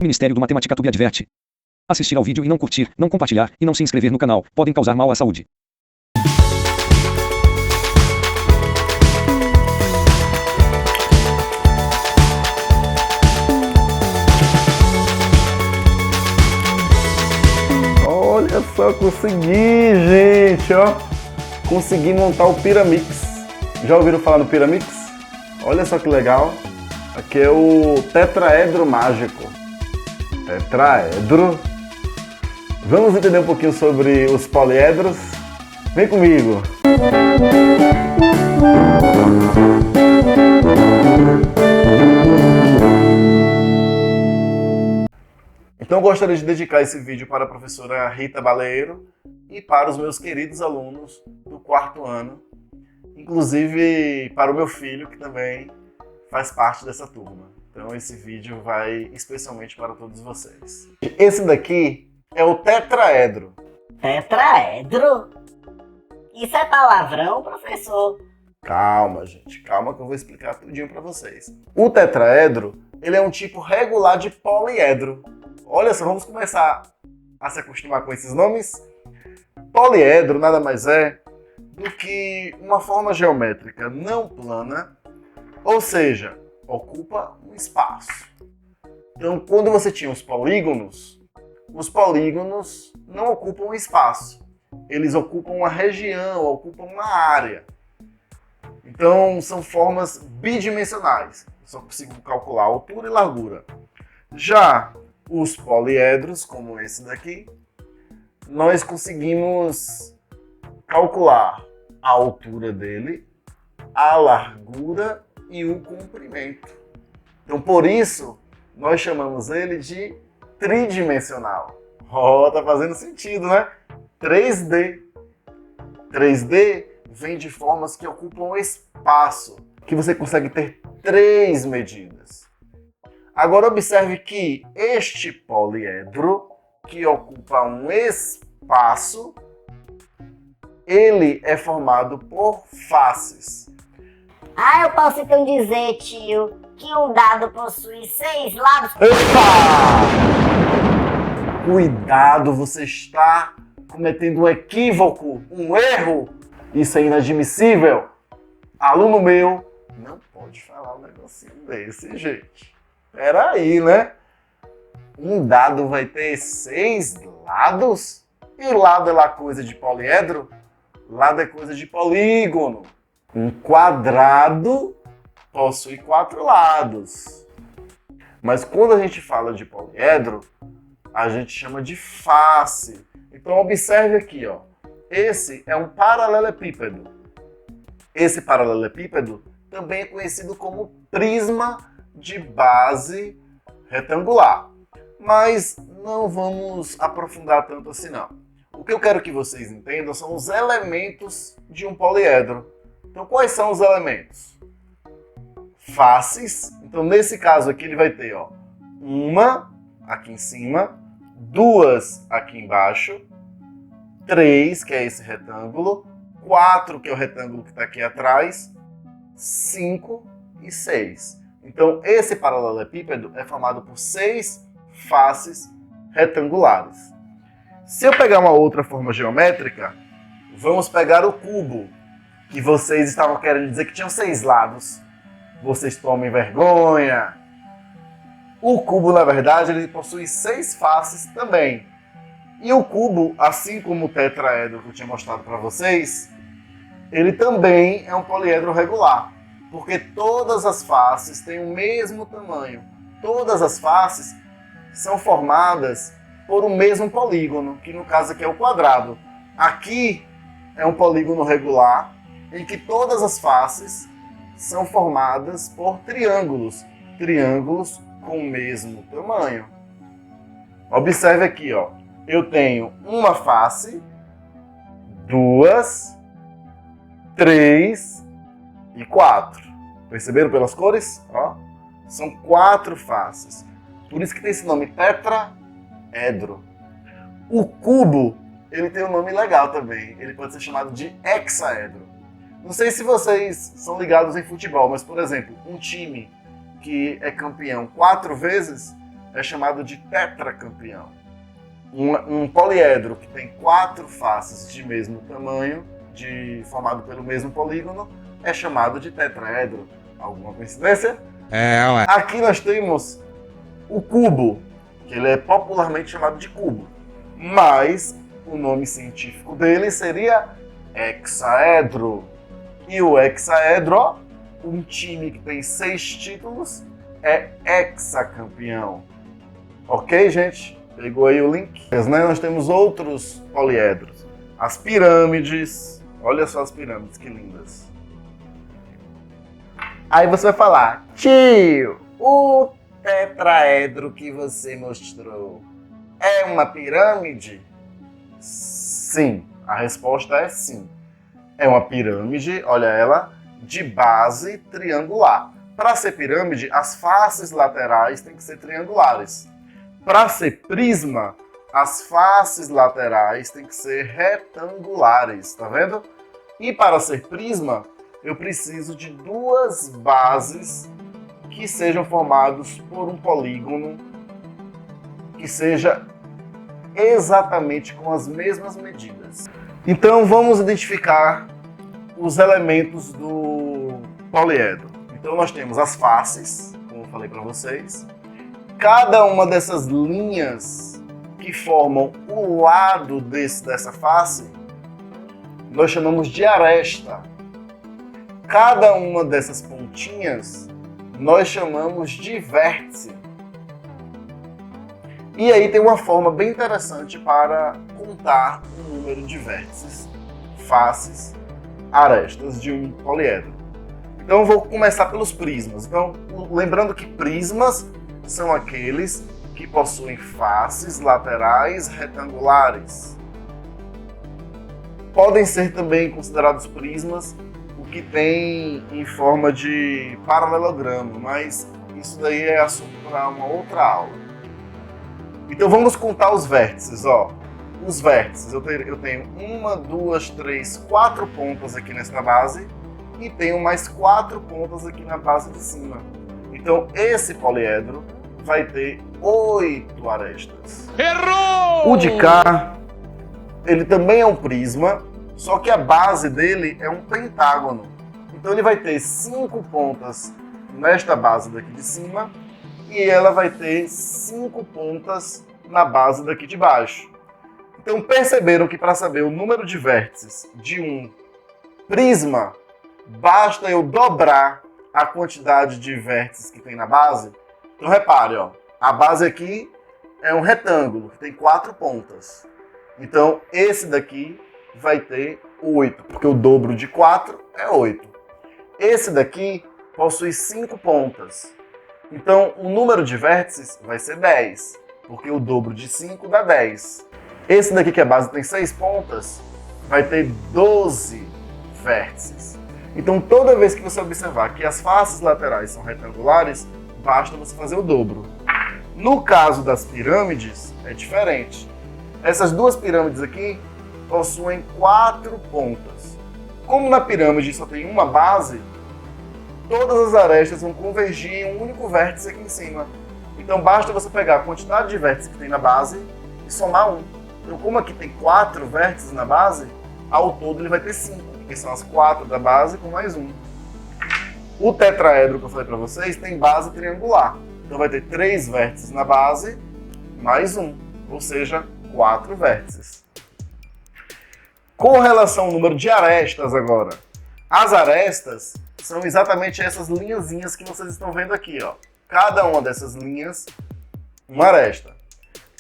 O Ministério do Matemática Tube adverte. Assistir ao vídeo e não curtir, não compartilhar e não se inscrever no canal podem causar mal à saúde. Olha só, consegui, gente, ó. Consegui montar o Pyramix. Já ouviram falar no Pyramix? Olha só que legal. Aqui é o tetraedro mágico. Tetraedro. Vamos entender um pouquinho sobre os poliedros? Vem comigo. Então eu gostaria de dedicar esse vídeo para a professora Rita Baleiro e para os meus queridos alunos do 4º ano, inclusive para o meu filho, que também faz parte dessa turma. Então esse vídeo vai especialmente para todos vocês. Esse daqui é o tetraedro. Tetraedro? Isso é palavrão, professor? Calma, gente, calma que eu vou explicar tudinho para vocês. O tetraedro, ele é um tipo regular de poliedro. Olha só, vamos começar a se acostumar com esses nomes. Poliedro nada mais é do que uma forma geométrica não plana, ou seja, ocupa um espaço. Então, quando você tinha os polígonos não ocupam um espaço. Eles ocupam uma região, ocupam uma área. Então, são formas bidimensionais. Eu só consigo calcular altura e largura. Já os poliedros, como esse daqui, nós conseguimos calcular a altura dele, a largura e o comprimento. Então, por isso, nós chamamos ele de tridimensional. Oh, tá fazendo sentido, né? 3D. 3D vem de formas que ocupam espaço, que você consegue ter 3 medidas. Agora observe que este poliedro, que ocupa um espaço, ele é formado por faces. Ah, eu posso então dizer, tio, que um dado possui 6 lados. Epa! Cuidado, você está cometendo um equívoco, um erro. Isso é inadmissível. Aluno meu não pode falar um negocinho desse, gente. Peraí, né? Um dado vai ter 6 lados? E lado é lá coisa de poliedro? Lado é coisa de polígono. Um quadrado possui 4 lados. Mas quando a gente fala de poliedro, a gente chama de face. Então observe aqui, ó. Esse é um paralelepípedo. Esse paralelepípedo também é conhecido como prisma de base retangular. Mas não vamos aprofundar tanto assim não. O que eu quero que vocês entendam são os elementos de um poliedro. Então quais são os elementos? Faces. Então nesse caso aqui ele vai ter, ó, uma aqui em cima, 2 aqui embaixo, 3, que é esse retângulo, 4, que é o retângulo que está aqui atrás, 5 e 6. Então, esse paralelepípedo é formado por 6 faces retangulares. Se eu pegar uma outra forma geométrica, vamos pegar o cubo, que vocês estavam querendo dizer que tinham 6 lados. Vocês tomem vergonha. O cubo, na verdade, ele possui 6 faces também. E o cubo, assim como o tetraedro que eu tinha mostrado para vocês, ele também é um poliedro regular. Porque todas as faces têm o mesmo tamanho. Todas as faces são formadas por um mesmo polígono, que no caso aqui é o quadrado. Aqui é um polígono regular, em que todas as faces são formadas por triângulos. Triângulos com o mesmo tamanho. Observe aqui, ó. Eu tenho uma face, 2, 3 e 4. Perceberam pelas cores? Ó, são 4 faces. Por isso que tem esse nome tetraedro. O cubo, ele tem um nome legal também. Ele pode ser chamado de hexaedro. Não sei se vocês são ligados em futebol, mas, por exemplo, um time que é campeão 4 vezes é chamado de tetracampeão. Um poliedro que tem 4 faces de mesmo tamanho, formado pelo mesmo polígono, é chamado de tetraedro. Alguma coincidência? Ué. Aqui nós temos o cubo, que ele é popularmente chamado de cubo, mas o nome científico dele seria hexaedro. E o hexaedro, ó, um time que tem 6 títulos, é hexacampeão. Ok, gente? Pegou aí o link? Nós temos outros poliedros. As pirâmides. Olha só as pirâmides, que lindas. Aí você vai falar, tio, o tetraedro que você mostrou é uma pirâmide? Sim, a resposta é sim. É uma pirâmide, olha ela, de base triangular. Para ser pirâmide, as faces laterais têm que ser triangulares. Para ser prisma, as faces laterais têm que ser retangulares, tá vendo? E para ser prisma, eu preciso de 2 bases que sejam formados por um polígono que seja exatamente com as mesmas medidas. Então vamos identificar os elementos do poliedro. Então nós temos as faces, como eu falei para vocês. Cada uma dessas linhas que formam o lado dessa face, nós chamamos de aresta. Cada uma dessas pontinhas, nós chamamos de vértice. E aí tem uma forma bem interessante para contar o número de vértices, faces, arestas de um poliedro. Então eu vou começar pelos prismas. Então, lembrando que prismas são aqueles que possuem faces laterais retangulares. Podem ser também considerados prismas o que tem em forma de paralelogramo, mas isso daí é assunto para uma outra aula. Então vamos contar os vértices, ó. Os vértices, eu tenho 1, 2, 3, 4 pontas aqui nessa base e tenho mais 4 pontas aqui na base de cima. Então esse poliedro vai ter 8 arestas. Errou! O de cá, ele também é um prisma, só que a base dele é um pentágono. Então ele vai ter 5 pontas nesta base daqui de cima e ela vai ter 5 pontas na base daqui de baixo. Então perceberam que para saber o número de vértices de um prisma, basta eu dobrar a quantidade de vértices que tem na base? Então repare, ó, a base aqui é um retângulo que tem 4 pontas. Então esse daqui vai ter 8, porque o dobro de 4 é 8. Esse daqui possui 5 pontas. Então o número de vértices vai ser 10, porque o dobro de 5 dá 10. Esse daqui que a base tem 6 pontas, vai ter 12 vértices. Então toda vez que você observar que as faces laterais são retangulares, basta você fazer o dobro. No caso das pirâmides, é diferente. Essas duas pirâmides aqui possuem 4 pontas. Como na pirâmide só tem uma base, todas as arestas vão convergir em um único vértice aqui em cima. Então basta você pegar a quantidade de vértices que tem na base e somar 1. Então como aqui tem 4 vértices na base, ao todo ele vai ter 5, porque são as 4 da base com mais 1. O tetraedro que eu falei para vocês tem base triangular. Então vai ter 3 vértices na base, mais 1, ou seja, 4 vértices. Com relação ao número de arestas agora, as arestas são exatamente essas linhazinhas que vocês estão vendo aqui, ó. Cada uma dessas linhas, uma aresta.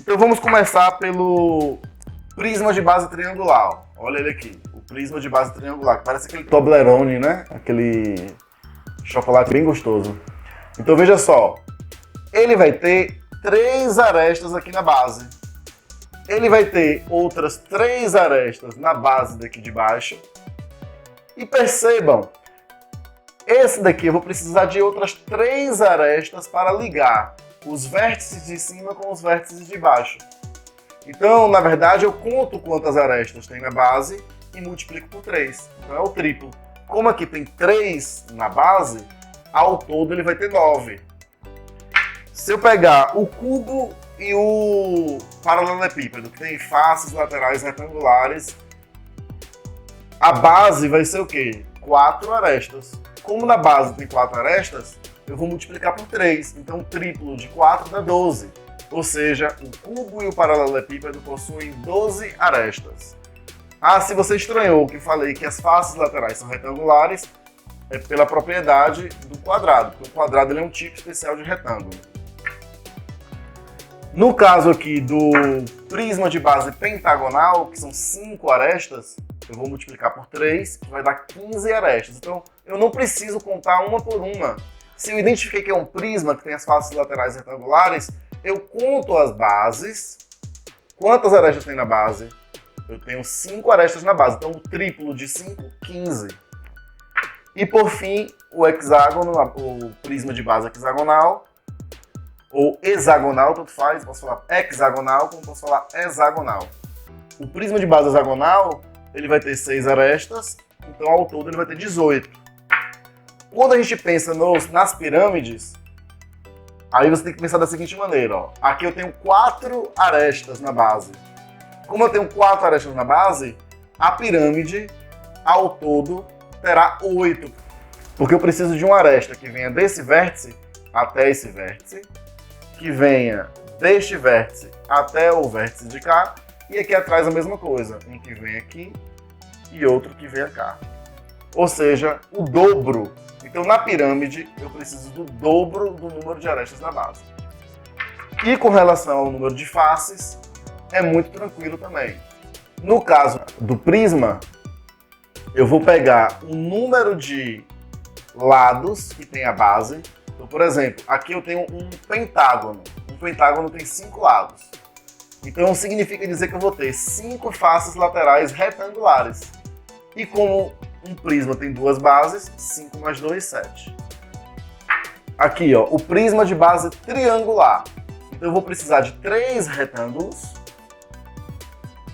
Então vamos começar pelo prisma de base triangular, ó. Olha ele aqui, o prisma de base triangular, que parece aquele Toblerone, né? Aquele chocolate bem gostoso. Então veja só, ele vai ter 3 arestas aqui na base. Ele vai ter outras 3 arestas na base daqui de baixo. E percebam, esse daqui eu vou precisar de outras 3 arestas para ligar os vértices de cima com os vértices de baixo. Então, na verdade, eu conto quantas arestas tem na base e multiplico por 3. Então é o triplo. Como aqui tem 3 na base, ao todo ele vai ter 9. Se eu pegar o cubo e o paralelepípedo, que tem faces laterais retangulares, a base vai ser o quê? 4 arestas. Como na base tem 4 arestas, eu vou multiplicar por 3. Então, triplo de 4 dá 12. Ou seja, o cubo e o paralelepípedo possuem 12 arestas. Ah, se você estranhou que falei que as faces laterais são retangulares, é pela propriedade do quadrado, porque o quadrado ele é um tipo especial de retângulo. No caso aqui do prisma de base pentagonal, que são 5 arestas, eu vou multiplicar por 3, que vai dar 15 arestas. Então, eu não preciso contar uma por uma. Se eu identifiquei que é um prisma que tem as faces laterais retangulares, eu conto as bases. Quantas arestas tem na base? Eu tenho 5 arestas na base, então o triplo de 5, 15. E por fim, o hexágono, o prisma de base hexagonal, ou hexagonal, tanto faz, posso falar hexagonal, como posso falar hexagonal. O prisma de base hexagonal, ele vai ter 6 arestas, então ao todo ele vai ter 18. Quando a gente pensa nas pirâmides, aí você tem que pensar da seguinte maneira, ó. Aqui eu tenho 4 arestas na base. Como eu tenho 4 arestas na base, a pirâmide, ao todo, terá 8. Porque eu preciso de uma aresta que venha desse vértice até esse vértice, que venha deste vértice até o vértice de cá, e aqui atrás a mesma coisa, um que vem aqui e outro que vem cá. Ou seja, o dobro. Então na pirâmide eu preciso do dobro do número de arestas na base. E com relação ao número de faces, é muito tranquilo também. No caso do prisma, eu vou pegar o número de lados que tem a base. Então, por exemplo, aqui eu tenho um pentágono. Um pentágono tem 5 lados. Então significa dizer que eu vou ter 5 faces laterais retangulares. E como um prisma tem 2 bases, 5 mais 2, 7. Aqui, ó, o prisma de base triangular. Então eu vou precisar de 3 retângulos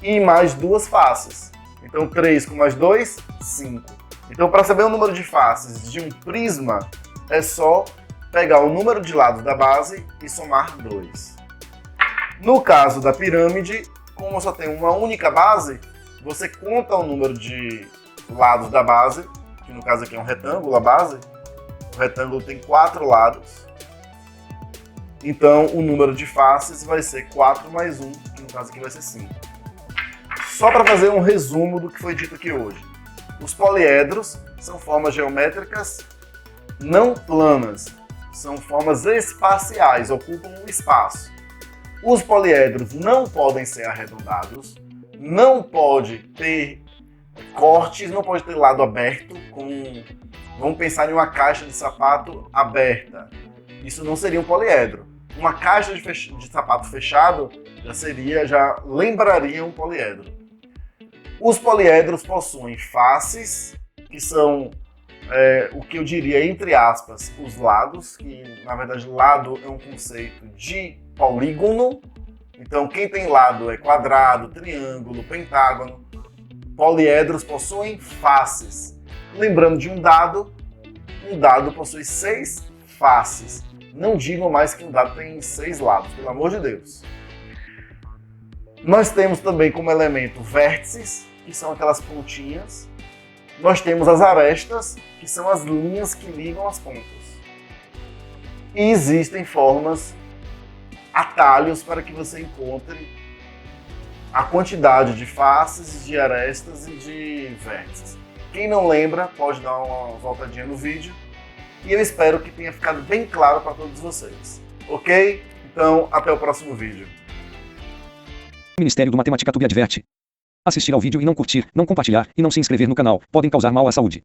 e mais 2 faces. Então 3 com mais 2, 5. Então para saber o número de faces de um prisma, é só pegar o número de lados da base e somar 2. No caso da pirâmide, como só tem uma única base, você conta o número de lados da base, que no caso aqui é um retângulo, a base. O retângulo tem 4 lados. Então o número de faces vai ser 4 mais 1, que no caso aqui vai ser 5. Só para fazer um resumo do que foi dito aqui hoje. Os poliedros são formas geométricas não planas, são formas espaciais, ocupam um espaço. Os poliedros não podem ser arredondados, não pode ter cortes, não pode ter lado aberto, vamos pensar em uma caixa de sapato aberta. Isso não seria um poliedro. Uma caixa de sapato fechado já lembraria um poliedro. Os poliedros possuem faces, que são o que eu diria, entre aspas, os lados, que na verdade lado é um conceito de polígono. Então quem tem lado é quadrado, triângulo, pentágono. Poliedros possuem faces. Lembrando de um dado possui 6 faces. Não digam mais que um dado tem 6 lados, pelo amor de Deus. Nós temos também como elemento vértices, que são aquelas pontinhas. Nós temos as arestas, que são as linhas que ligam as pontas. E existem formas, atalhos para que você encontre a quantidade de faces, de arestas e de vértices. Quem não lembra, pode dar uma voltadinha no vídeo. E eu espero que tenha ficado bem claro para todos vocês. Ok? Então, até o próximo vídeo. O Ministério do Matemática Tube adverte. Assistir ao vídeo e não curtir, não compartilhar e não se inscrever no canal podem causar mal à saúde.